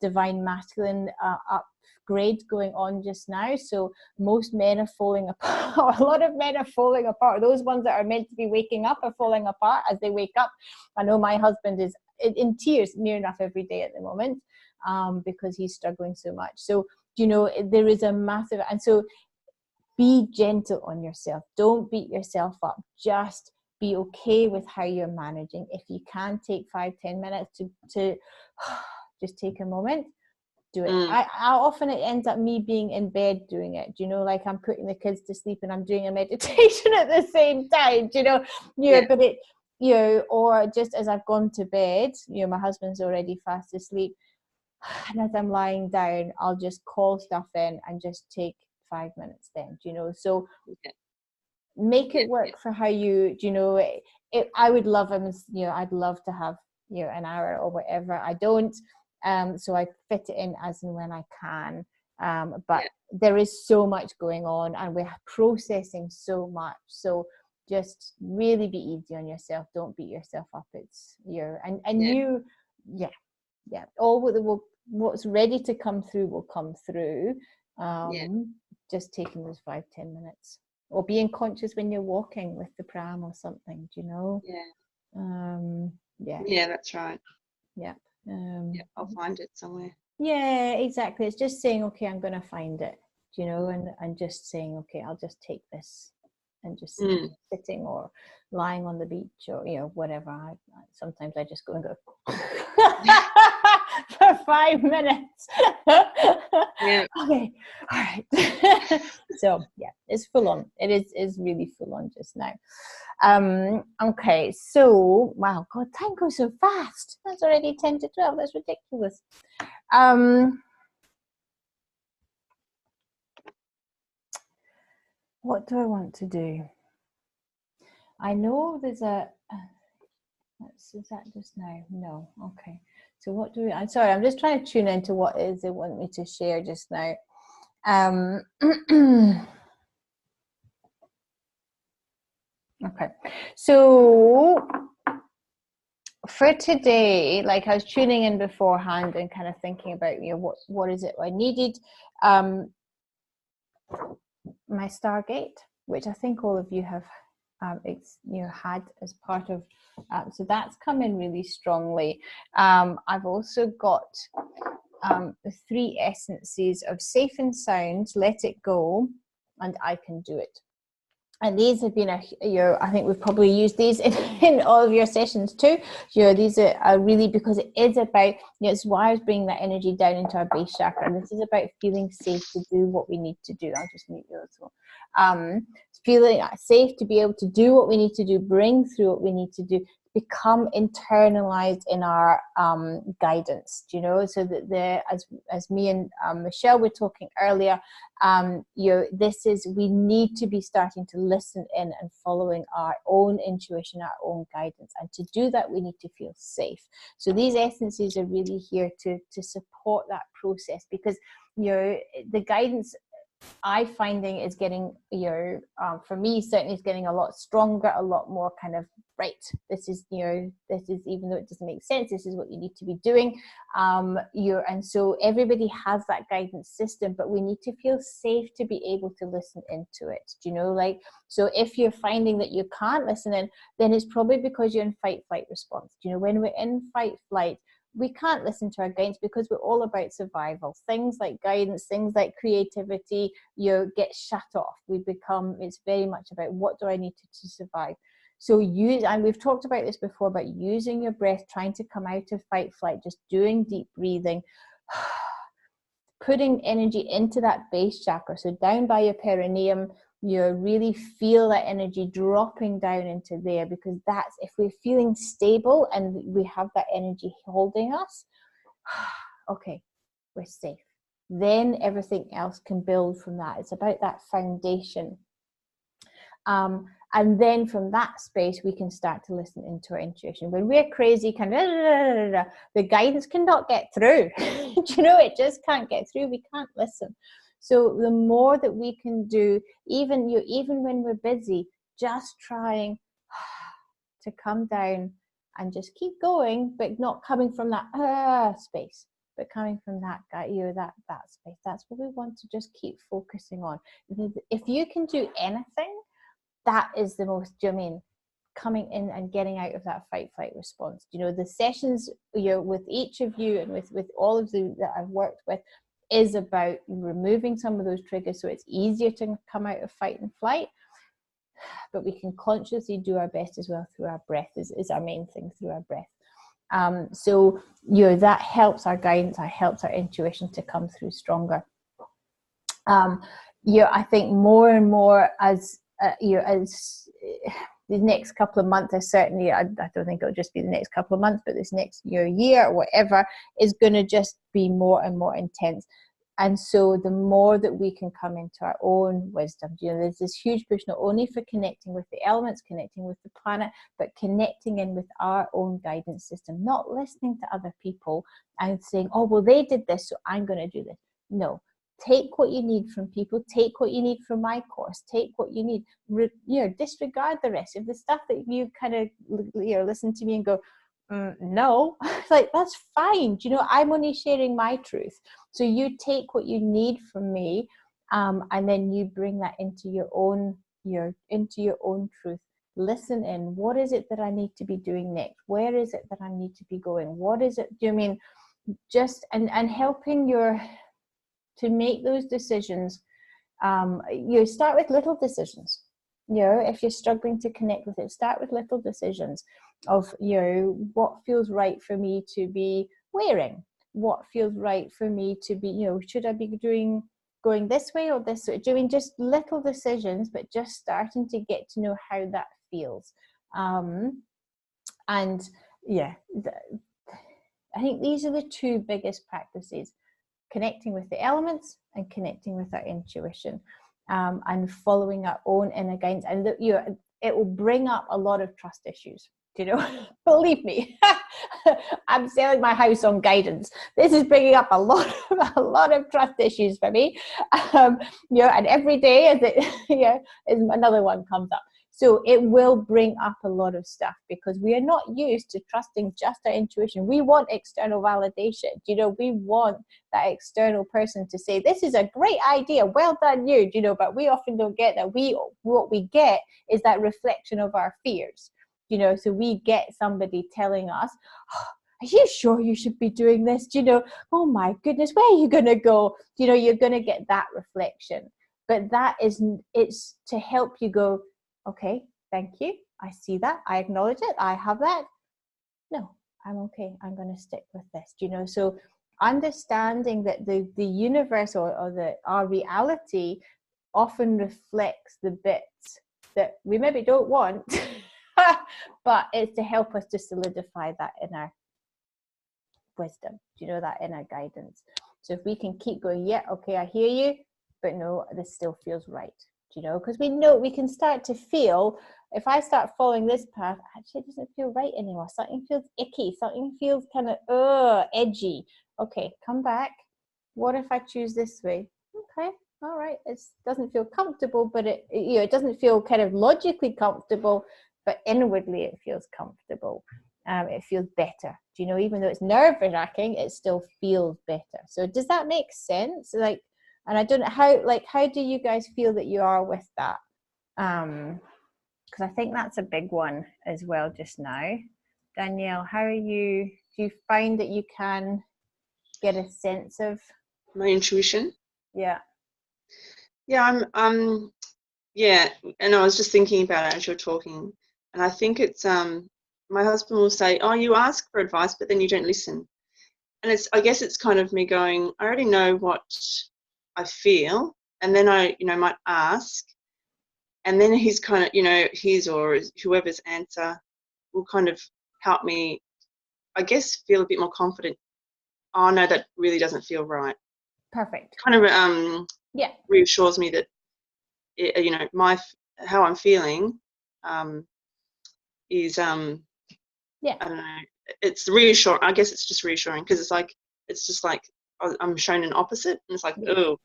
divine masculine upgrade going on just now. So most men are falling apart. A lot of men are falling apart. Those ones that are meant to be waking up are falling apart as they wake up. I know my husband is in tears near enough every day at the moment, because he's struggling so much. So there is a massive, and so be gentle on yourself. Don't beat yourself up. Just be okay with how you're managing. If you can take 5-10 minutes to just take a moment, do it. I often it ends up me being in bed doing it. Like I'm putting the kids to sleep and I'm doing a meditation at the same time. But it or just as I've gone to bed, my husband's already fast asleep, and as I'm lying down, I'll just call stuff in and just take 5 minutes then. So make it work for how you I would love I'd love to have an hour or whatever. I don't, so I fit it in as and when I can, but there is so much going on and we're processing so much, so just really be easy on yourself. Don't beat yourself up. It's all what's ready to come through will come through. Just taking those 5-10 minutes, or being conscious when you're walking with the pram or something, that's right. I'll find it somewhere. Exactly. It's just saying, okay, I'm going to find it. you know, and just saying, okay, I'll just take this, and just sitting or lying on the beach, or, you know, whatever. Sometimes I just go and go for 5 minutes. Yeah. Okay, all right. So yeah, it's full on. It is really full on just now. Okay, so wow, God, time goes so fast. That's already 10 to 12. That's ridiculous. What do I want to do? I know there's a. Is that just now? No. Okay. So what do we? I'm sorry. I'm just trying to tune into what it is they want me to share just now. Okay. So for today, like I was tuning in beforehand and kind of thinking about, you know, what is it I needed. My Stargate, which I think all of you have you know, had as part of, so that's come in really strongly. I've also got the 3 essences of safe and sound, let it go, and I can do it. And these have been I think we've probably used these in all of your sessions too. You know, these are really, because it is about, you know, it's why I was bringing that energy down into our base chakra. And this is about feeling safe to do what we need to do. I'll just mute you as well. Feeling safe to be able to do what we need to do, bring through what we need to do, become internalized in our guidance, you know, so that as me and Michelle were talking earlier, you know, we need to be starting to listen in and following our own intuition, our own guidance, and to do that we need to feel safe. So these essences are really here to support that process, because, you know, the guidance I'm finding is getting, you know, for me certainly is getting a lot stronger, a lot more kind of, right, this is, you know, this is, even though it doesn't make sense, this is what you need to be doing. And so everybody has that guidance system, but we need to feel safe to be able to listen into it. Do you know, like, so if you're finding that you can't listen in, then it's probably because you're in fight flight response. Do you know, when we're in fight flight, we can't listen to our guidance because we're all about survival. Things like guidance, things like creativity, you know, get shut off. It's very much about, what do I need to survive? So and we've talked about this before, about using your breath, trying to come out of fight flight, just doing deep breathing, putting energy into that base chakra. So down by your perineum, you really feel that energy dropping down into there, because that's, if we're feeling stable and we have that energy holding us, okay, we're safe. Then everything else can build from that. It's about that foundation. And then from that space, we can start to listen into our intuition. When we're crazy, kind of, the guidance cannot get through. You know, it just can't get through. We can't listen. So the more that we can do, even when we're busy, just trying to come down and just keep going, but not coming from that space, but coming from that, you know, that space. That's what we want to just keep focusing on. If you can do anything, that is the most, do you know what I mean, coming in and getting out of that fight flight response. You know, the sessions, you know, with each of you and with all of the that I've worked with, is about removing some of those triggers, so it's easier to come out of fight and flight, but we can consciously do our best as well through our breath, is our main thing, through our breath. So, you know, that helps our guidance, that helps our intuition to come through stronger. You know, I think more and more as you know, as the next couple of months, I don't think it'll just be the next couple of months, but this next year or whatever is going to just be more and more intense. And so the more that we can come into our own wisdom, you know, there's this huge push not only for connecting with the elements, connecting with the planet, but connecting in with our own guidance system, not listening to other people and saying, oh, well, they did this, so I'm going to do this. No. Take what you need from people, take what you need from my course, take what you need, you know, disregard the rest of the stuff that you kind of, you know, listen to me and go, no, like, that's fine. You know, I'm only sharing my truth. So you take what you need from me, and then you bring that into your own truth. Listen in. What is it that I need to be doing next? Where is it that I need to be going? What is it? Do you mean just and helping to make those decisions You start with little decisions. If you're struggling to connect with it, start with little decisions of, what feels right for me to be wearing, what feels right for me to be, should I be going this way or this way? Doing just little decisions, but just starting to get to know how that feels. And yeah, I think these are the two biggest practices: connecting with the elements and connecting with our intuition, and following our own inner guidance. And it will bring up a lot of trust issues. Believe me, I'm selling my house on guidance. This is bringing up a lot of trust issues for me. And every day as it, as another one comes up. So it will bring up a lot of stuff because we are not used to trusting just our intuition. We want external validation. We want that external person to say, this is a great idea, well done you, but we often don't get that. What we get is that reflection of our fears. So we get somebody telling us, oh, are you sure you should be doing this? Oh my goodness, where are you going to go? You're going to get that reflection. But it's to help you go, okay, thank you. I see that. I acknowledge it. I have that. No, I'm okay. I'm going to stick with this. So understanding that the universe or our reality often reflects the bits that we maybe don't want, but it's to help us to solidify that inner wisdom, that inner guidance. So if we can keep going, yeah, okay, I hear you, but no, this still feels right. Because we know we can start to feel, if I start following this path, actually it doesn't feel right anymore. Something feels icky. Something feels kind of edgy. Okay, come back. What if I choose this way? Okay, all right. It doesn't feel comfortable, but it doesn't feel kind of logically comfortable, but inwardly it feels comfortable. It feels better. Even though it's nerve-wracking, it still feels better. So does that make sense? And I don't know how do you guys feel that you are with that? Because I think that's a big one as well just now. Danielle, how are you? Do you find that you can get a sense of my intuition? Yeah. Yeah, yeah, and I was just thinking about it as you're talking, and I think it's my husband will say, oh, you ask for advice, but then you don't listen. And I guess it's kind of me going, I already know what I feel, and then I might ask, and then he's kind of his or whoever's answer will kind of help me, I guess, feel a bit more confident. Oh no, that really doesn't feel right. Perfect. Kind of reassures me that how I'm feeling is I don't know, it's reassuring. I guess it's just reassuring because it's just like I'm shown an opposite, and it's like, oh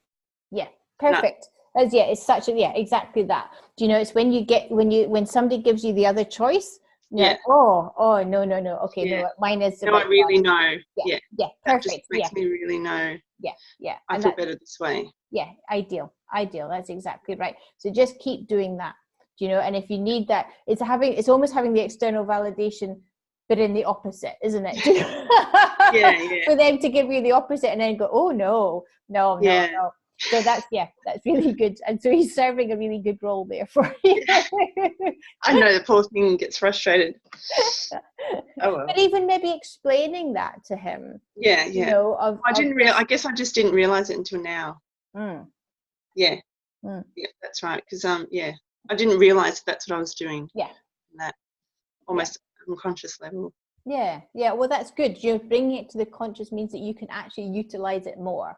yeah, perfect. No. It's such exactly that. It's when somebody gives you the other choice, like, oh no, okay, no, mine is the right I really one. know. Yeah, perfect. That just makes me really know. Yeah. I feel better this way. Yeah, ideal. That's exactly right. So just keep doing that. And if you need that, it's almost having the external validation, but in the opposite, isn't it? Yeah. For them to give you the opposite and then go, oh no. So that's really good. And so he's serving a really good role there for you. I know, the poor thing gets frustrated. Oh well. But even maybe explaining that to him. Yeah. I guess I just didn't realize it until now. Yeah. Yeah, that's right. Because I didn't realize that's what I was doing. Yeah. That almost unconscious level. Yeah. Well, that's good. Bringing it to the conscious means that you can actually utilize it more.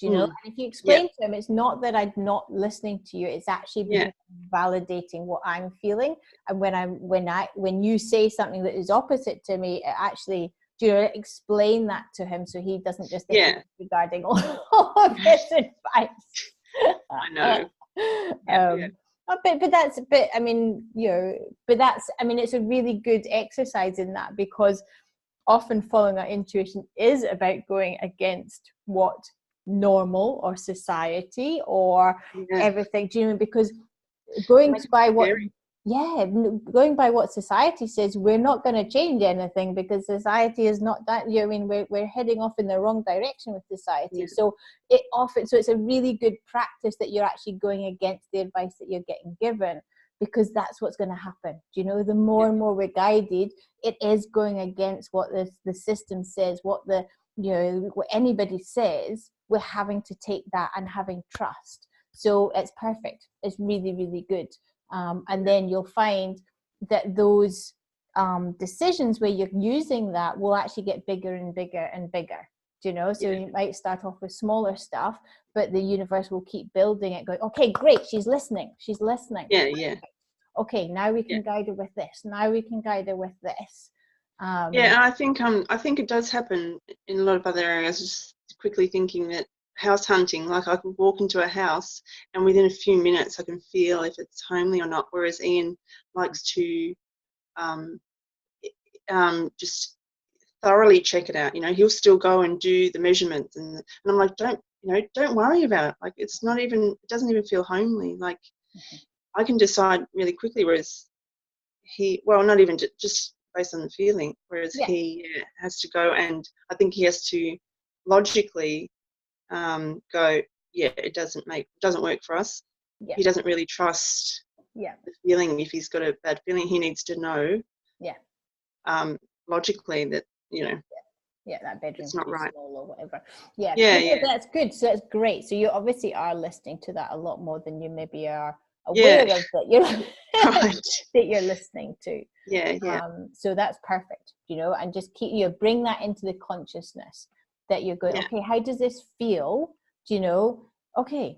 And if you explain to him, it's not that I'm not listening to you. It's actually because I'm validating what I'm feeling. And when you say something that is opposite to me, it actually, explain that to him so he doesn't just think regarding all of his advice. I know. But that's it's a really good exercise in that, because often following our intuition is about going against what normal or society or everything, because going by what going by what society says, we're not going to change anything because society is not that, I mean, we're heading off in the wrong direction with society. Yeah. So it's a really good practice that you're actually going against the advice that you're getting given, because that's what's going to happen. Do you know, the more and more we're guided, it is going against what the system says, what what anybody says. We're having to take that and having trust. So it's perfect. It's really, really good. And then you'll find that those decisions where you're using that will actually get bigger and bigger and bigger. Do you know? So you might start off with smaller stuff, but the universe will keep building it, going, okay, great, she's listening. Yeah. Okay, now we can guide her with this. Now we can guide her with this. And I think it does happen in a lot of other areas. Just quickly thinking that house hunting, like I could walk into a house and within a few minutes I can feel if it's homely or not. Whereas Ian likes to just thoroughly check it out. You know, he'll still go and do the measurements, and I'm like, don't worry about it. Like, it doesn't even feel homely. Like, I can decide really quickly, whereas not even just based on the feeling, whereas he has to go, and I think he has to logically go, it doesn't work for us. He doesn't really trust the feeling. If he's got a bad feeling, he needs to know logically that that bedroom's not too right, small or whatever. That's good. So that's great. So you obviously are listening to that a lot more than you maybe are aware of that you're that you're listening to. So that's perfect, and just bring that into the consciousness that you're going, okay, how does this feel? Okay,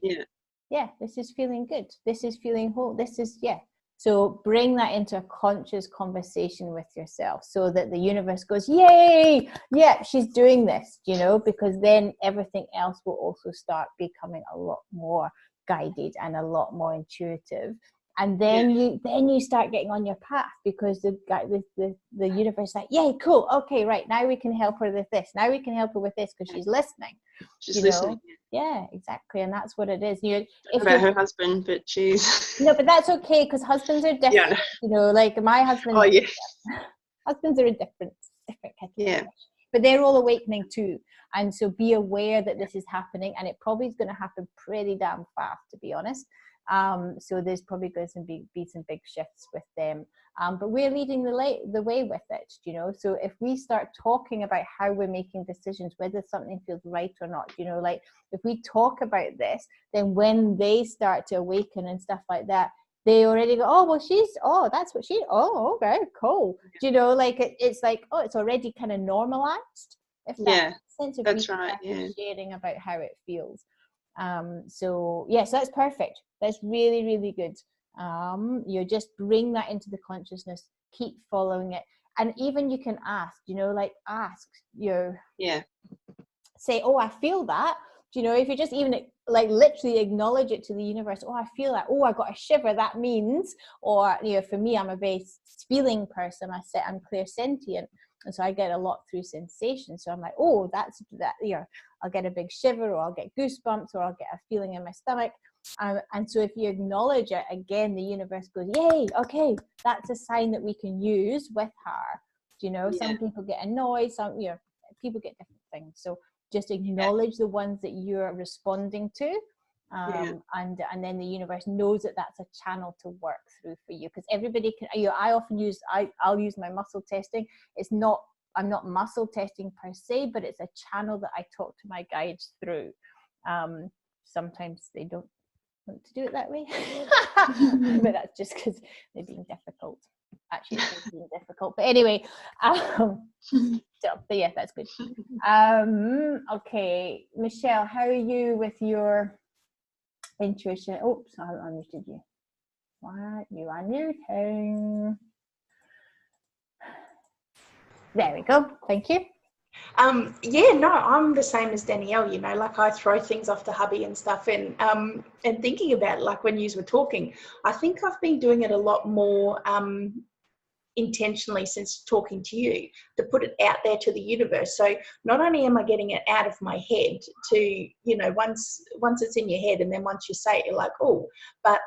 this is feeling good, this is feeling whole, this is so bring that into a conscious conversation with yourself, so that the universe goes, yay, she's doing this, because then everything else will also start becoming a lot more guided and a lot more intuitive. And then you start getting on your path, because the universe is like, yay, cool, okay, right, now we can help her with this, now we can help her with this, because she's listening. She's listening. Exactly. And that's what it is. About her husband, but she's no, but that's okay, because husbands are different. Like my husband. Husbands are a different category. But they're all awakening too. And so be aware that this is happening, and it probably is going to happen pretty damn fast, to be honest. So there's probably going to be some big shifts with them. But we're leading the way with it, So if we start talking about how we're making decisions, whether something feels right or not, like if we talk about this, then when they start to awaken and stuff like that, they already go, that's what okay, cool. Like it's like, it's already kind of normalized. If that makes sense, if that's we right. sharing about how it feels. So that's perfect. That's really, really good. You just bring that into the consciousness, keep following it. And even you can ask, say, I feel that, if you just even like literally acknowledge it to the universe, I feel that, I got a shiver, that means, or, for me, I'm a very feeling person. I'm clairsentient. And so I get a lot through sensation. So I'm like, that's that, I'll get a big shiver, or I'll get goosebumps, or I'll get a feeling in my stomach. And so if you acknowledge it, again, the universe goes, yay, okay, that's a sign that we can use with her. Some people get annoyed, some, people get different things. So just acknowledge the ones that you're responding to. And then the universe knows that that's a channel to work through for you, because everybody can. I often I'll use my muscle testing. I'm not muscle testing per se, but it's a channel that I talk to my guides through. Sometimes they don't want to do it that way, but that's just because they're being difficult. Actually, it's being difficult, but anyway. But that's good. Okay, Michelle, how are you with your intuition? Oops, I haven't understood you. What? You are muting. There we go. Thank you. I'm the same as Danielle, like I throw things off to hubby and stuff, and thinking about it, like when you were talking, I think I've been doing it a lot more intentionally since talking to you, to put it out there to the universe. So not only am I getting it out of my head to, once it's in your head, and then once you say it, you're like, but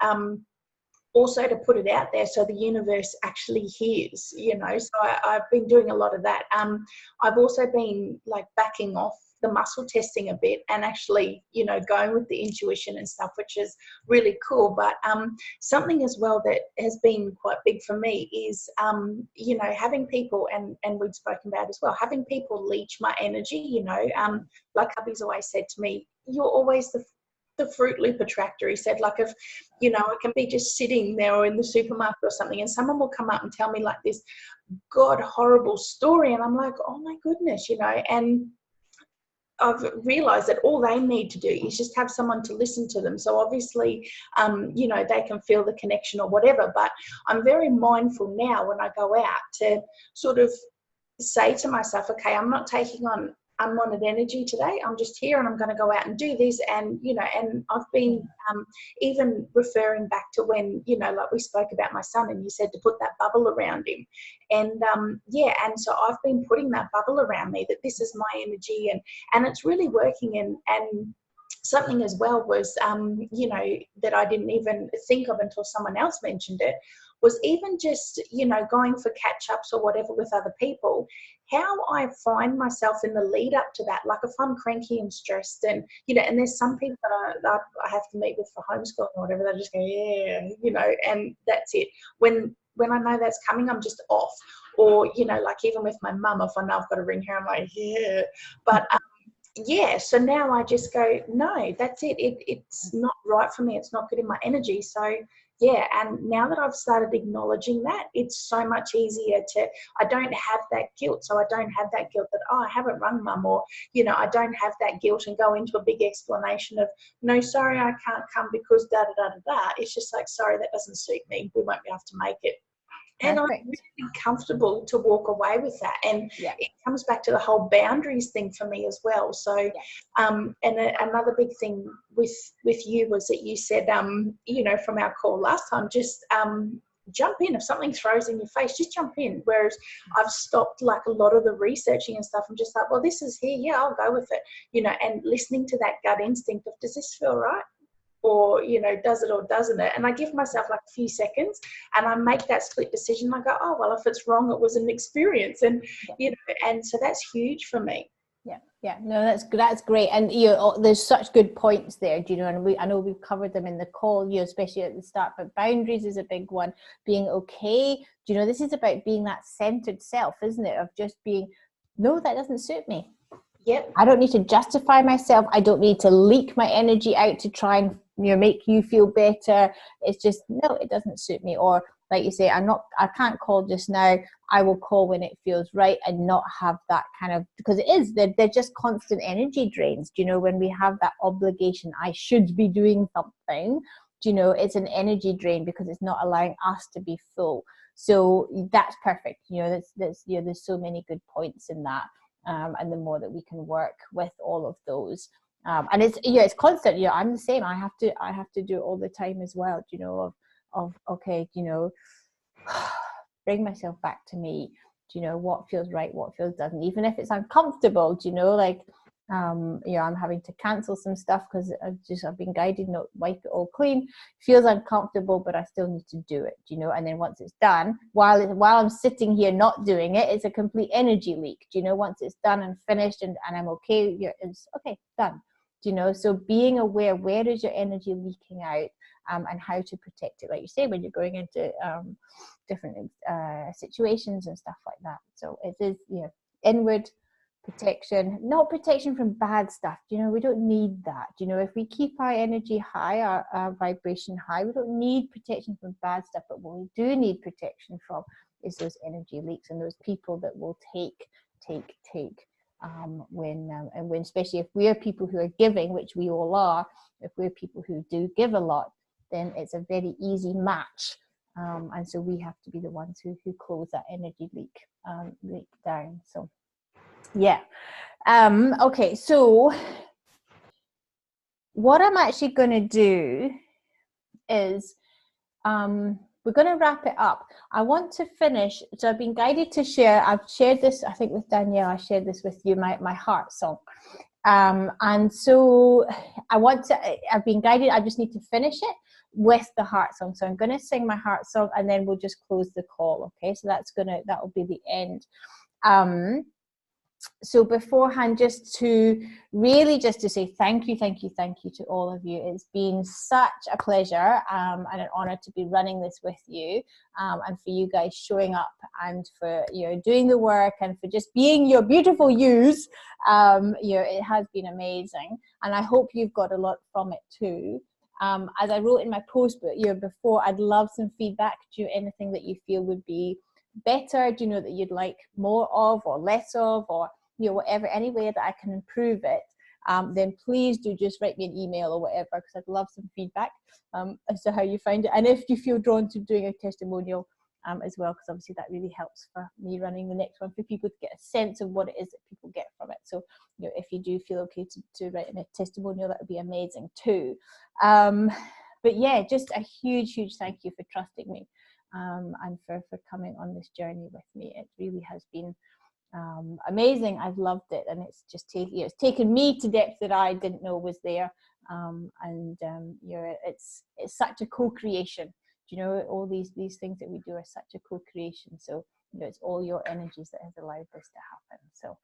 also to put it out there so the universe actually hears, you know. So I've been doing a lot of that. I've also been like backing off the muscle testing a bit and actually, you know, going with the intuition and stuff, which is really cool. But something as well that has been quite big for me is, you know, having people, and we've spoken about as well, having people leech my energy, you know. Like hubby's always said to me, you're always the Fruit Loop attractor. He said, like, if, you know, I can be just sitting there or in the supermarket or something and someone will come up and tell me like this god horrible story, and I'm like, oh my goodness, you know. And I've realized that all they need to do is just have someone to listen to them. So obviously, you know, they can feel the connection or whatever, but I'm very mindful now when I go out to sort of say to myself, okay, I'm not taking on unwanted energy today. I'm just here and I'm going to go out and do this. And, you know, and I've been even referring back to when, you know, like we spoke about my son and you said to put that bubble around him. And yeah, and so I've been putting that bubble around me, that this is my energy, and it's really working. And something as well was, you know, that I didn't even think of until someone else mentioned it, was even just, you know, going for catch-ups or whatever with other people, how I find myself in the lead up to that. Like if I'm cranky and stressed and, you know, and there's some people that I have to meet with for homeschooling or whatever, they just go, yeah, you know, and that's it. When I know that's coming, I'm just off. Or, you know, like even with my mum, if I know I've got to ring her, I'm like, yeah. But yeah, so now I just go, no, that's it. It's not right for me. It's not good in my energy. So yeah, and now that I've started acknowledging that, it's so much easier to, I don't have that guilt. So I don't have that guilt that, oh, I haven't rung mum, or, you know, I don't have that guilt and go into a big explanation of, no, sorry, I can't come because da da da da da. It's just like, sorry, that doesn't suit me. We won't be able to make it. And I'm really comfortable to walk away with that. And it comes back to the whole boundaries thing for me as well. So, and another big thing with you was that you said, you know, from our call last time, just jump in. If something throws in your face, just jump in. Whereas I've stopped like a lot of the researching and stuff. I'm just like, well, this is here. Yeah, I'll go with it. You know, and listening to that gut instinct of, does this feel right? Or, you know, does it or doesn't it? And I give myself like a few seconds and I make that split decision. I go, oh, well, if it's wrong, it was an experience. And, you know, and so that's huge for me. Yeah, no, that's great. And, you know, there's such good points there, do you know, and I know we've covered them in the call, you know, especially at the start, but boundaries is a big one. Being okay, do you know, this is about being that centered self, isn't it? Of just being, no, that doesn't suit me. Yep. I don't need to justify myself. I don't need to leak my energy out to try and, you know, make you feel better. It's just, no, it doesn't suit me. Or like you say, I can't call just now. I will call when it feels right, and not have that kind of, because they're just constant energy drains. Do you know, when we have that obligation, I should be doing something, do you know, it's an energy drain because it's not allowing us to be full. So that's perfect. You know, you know, there's so many good points in that. And the more that we can work with all of those, and it's constant. You know, I'm the same. I have to do it all the time as well. You know, of okay, you know, bring myself back to me. Do you know what feels right, what feels doesn't, even if it's uncomfortable. Do you know, like, you know, I'm having to cancel some stuff because I've been guided not wipe it all clean. Feels uncomfortable, but I still need to do it, you know. And then once it's done, while I'm sitting here not doing it, it's a complete energy leak, do you know. Once it's done and finished and I'm okay, it's okay, done, do you know. So being aware, where is your energy leaking out, and how to protect it, like you say, when you're going into different situations and stuff like that. So it is, you know, inward protection, not protection from bad stuff. You know, we don't need that. You know, if we keep our energy high, our vibration high, we don't need protection from bad stuff. But what we do need protection from is those energy leaks and those people that will take. When especially if we're people who are giving, which we all are, if we're people who do give a lot, then it's a very easy match. And so we have to be the ones who close that energy leak down. So yeah. Okay, so what I'm actually going to do is we're going to wrap it up. I want to finish. So I've been guided to share. I've shared this, I think, with Danielle. I shared this with you, my heart song. And so I've been guided. I just need to finish it. with the heart song. So I'm going to sing my heart song, and then we'll just close the call. Okay, so that will be the end. So beforehand, just to say thank you to all of you. It's been such a pleasure and an honor to be running this with you, and for you guys showing up, and for doing the work, and for just being your beautiful yous. It has been amazing, and I hope you've got a lot from it too. As I wrote in my post before, I'd love some feedback. Do you anything that you feel would be better? Do you know that you'd like more of or less of, or whatever, any way that I can improve it, then please do just write me an email or whatever, because I'd love some feedback as to how you find it, and if you feel drawn to doing a testimonial as well, because obviously that really helps for me running the next one, for people to get a sense of what it is that people get from it. So if you do feel okay to write in a testimonial, that would be amazing too. But yeah, just a huge thank you for trusting me, and for coming on this journey with me. It really has been amazing. I've loved it, and it's just taken me to depths that I didn't know was there. It's such a co-creation. All these things that we do are such a co-creation. So it's all your energies that has allowed this to happen. So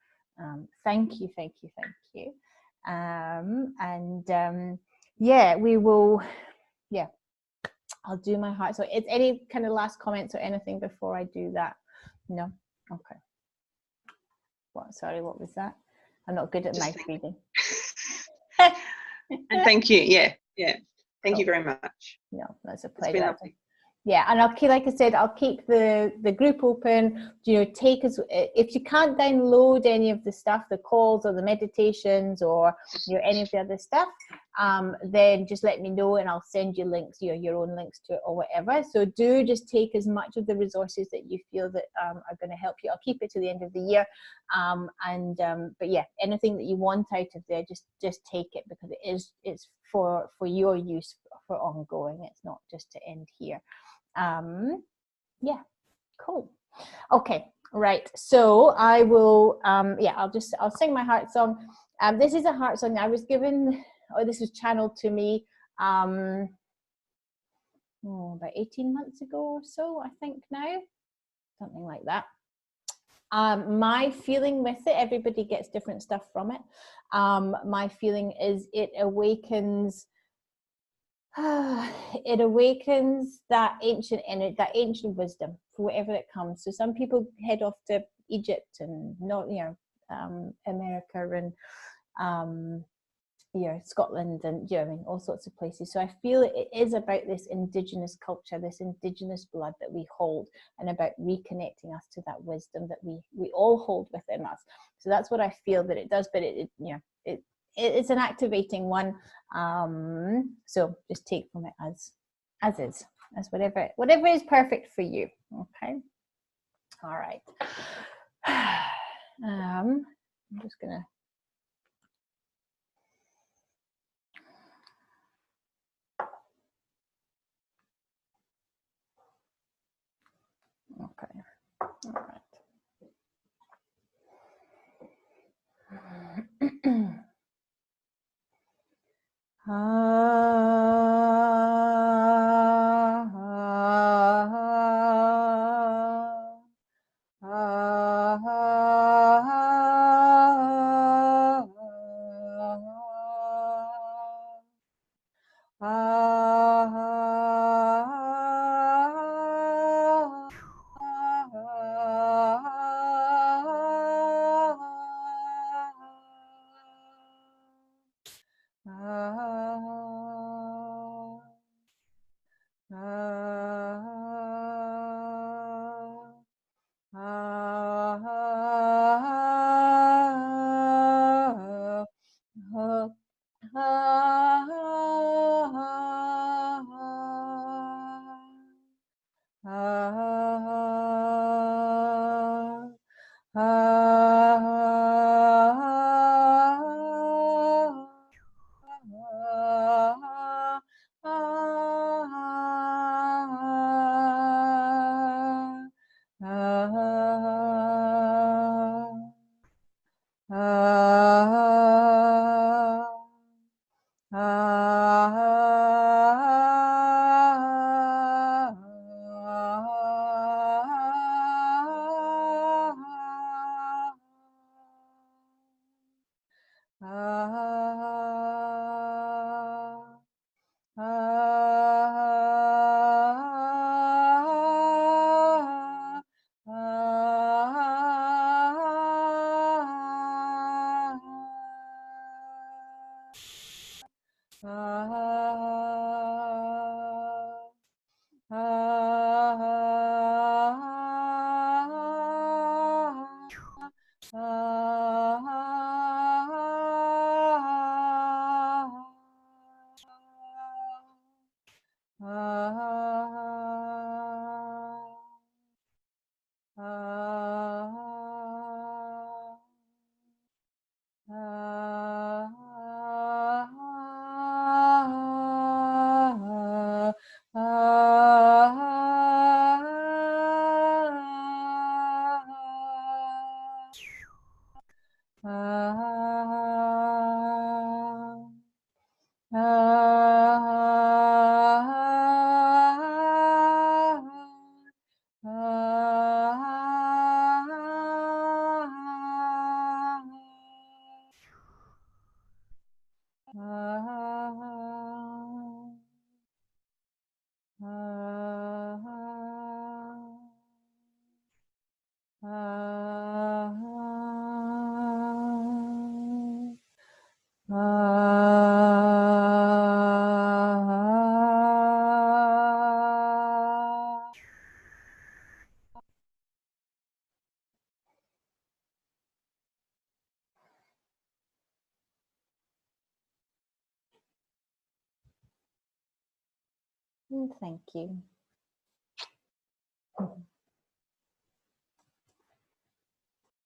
thank you. We will. Yeah, I'll do my heart. So it's any kind of last comments or anything before I do that? No. Okay. Sorry, what was that? I'm not good at mouth reading. And thank you. Yeah. Thank you very much. No, that's a pleasure. Yeah, and like I said, I'll keep the group open. Take us, if you can't download any of the stuff, the calls or the meditations or any of the other stuff, then just let me know and I'll send you links, your own links to it or whatever. So do just take as much of the resources that you feel that are going to help you. I'll keep it to the end of the year, but yeah, anything that you want out of there, just take it, because it's for your use, for ongoing. It's not just to end here. Yeah, cool. Okay, right. So I will, I'll sing my heart song. This is a heart song I was given, this was channeled to me about 18 months ago or so, I think now, something like that. My feeling with it, everybody gets different stuff from it. My feeling is it awakens that ancient energy, that ancient wisdom, for whatever it comes. So some people head off to Egypt and America and Scotland and all sorts of places. So I feel it is about this indigenous culture, this indigenous blood that we hold, and about reconnecting us to that wisdom that we all hold within us. So that's what I feel that it does. But it's an activating one. So just take from it as is, as whatever is perfect for you. Okay. All right. I'm just gonna. Okay. All right. And thank you.